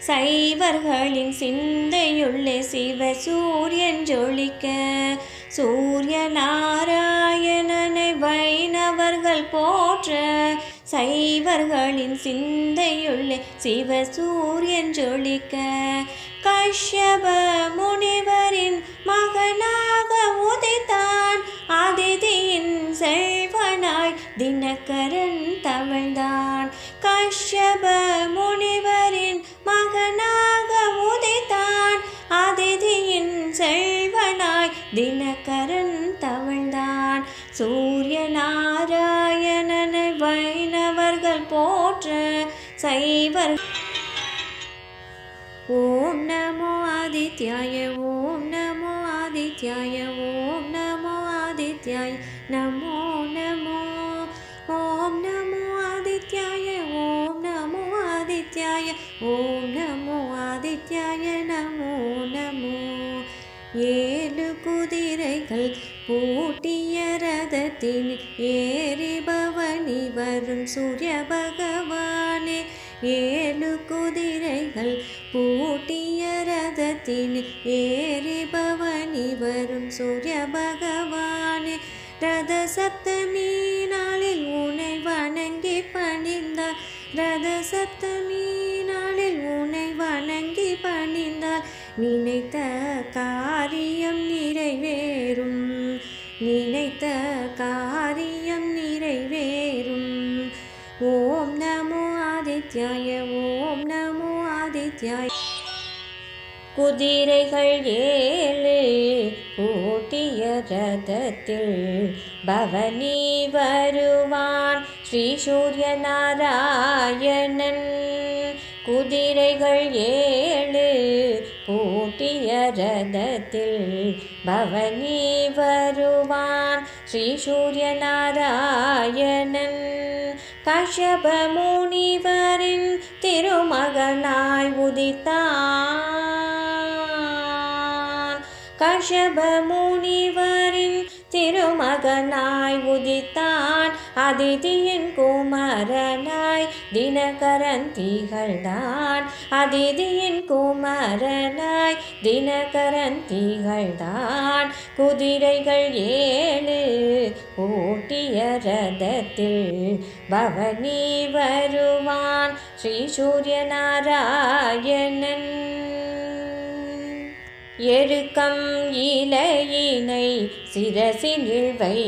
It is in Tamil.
சைவர்களின் சிந்தையுள்ளே சிவசூரியன் ஜொலிக்க சூரிய நாராயணனை வைணவர்கள் போற்ற சைவர்களின் சிந்தையுள்ளே சிவசூரியன் ஜொலிக்க கஷ்யப முனிவரின் மகனாக உதித்தான் அதிதியின் செல்வனாய் தினகரன் தவழ்ந்தான் கஷ்யப முனிவரின் மகனாக உதித்தான் அதிதியின் செல்வனாய் தினகரன் தவழ்ந்தான் சூரிய நாராயணனை வைணவர்கள் போற்ற சைவர் ஓம் நமோ ஆதித்யாய ஓம் நமோ ஆதித்யாய ஓம் நமோ ஆதித்யாய நமோ நமோ ஓம் நமோ ஆதித்யாய ஓம் நமோ ஆதித்யாய ஓம் நமோ ஆதித்யாய நமோ நமோ ஏழு குதிரைகள் பூட்டிய ரதத்தின் ஏறி பவனி வரும் சூரிய பகவானே ஏழு குதிரைகள் பூட்டிய ரதத்தின் ஏறி பவனி வரும் சூரிய பகவானே ரத சப்தமி நாளில் உன்னை வணங்கி பணிந்தார் ரத சப்தமி நாளில் உன்னை வணங்கி பணிந்தார் நினைத்த காரியம் நிறைவேறும் நினைத்த காரியம் நிறைவேறும் ஓம் நமோ ஆதித்யாய ஓம் நமோ ஆதித்யாய குதிரைகள் ஏழு பூட்டிய ரதத்தில் பவனி வருவான் ஸ்ரீ சூரிய நாராயணன் குதிரைகள் ஏழு பூட்டிய ரதத்தில் பவனி வருவான் ஸ்ரீ சூரிய நாராயணன் கஷ்யப முனிவரின் திருமகனாய் உதித்தான் கஷ்யப முனிவரின் திருமகனாய் உதித்தான் அதிதியின் குமரனாய் தினகரன் திகழ்ந்தான் அதிதியின் குமரனாய் தினகரன் திகழ்ந்தான் குதிரைகள் ஏழு பூட்டிய ரதத்தில் பவனி வருவான் ஸ்ரீ சூரிய நாராயணன் எருக்கம் இலையினை சிரசினில் வை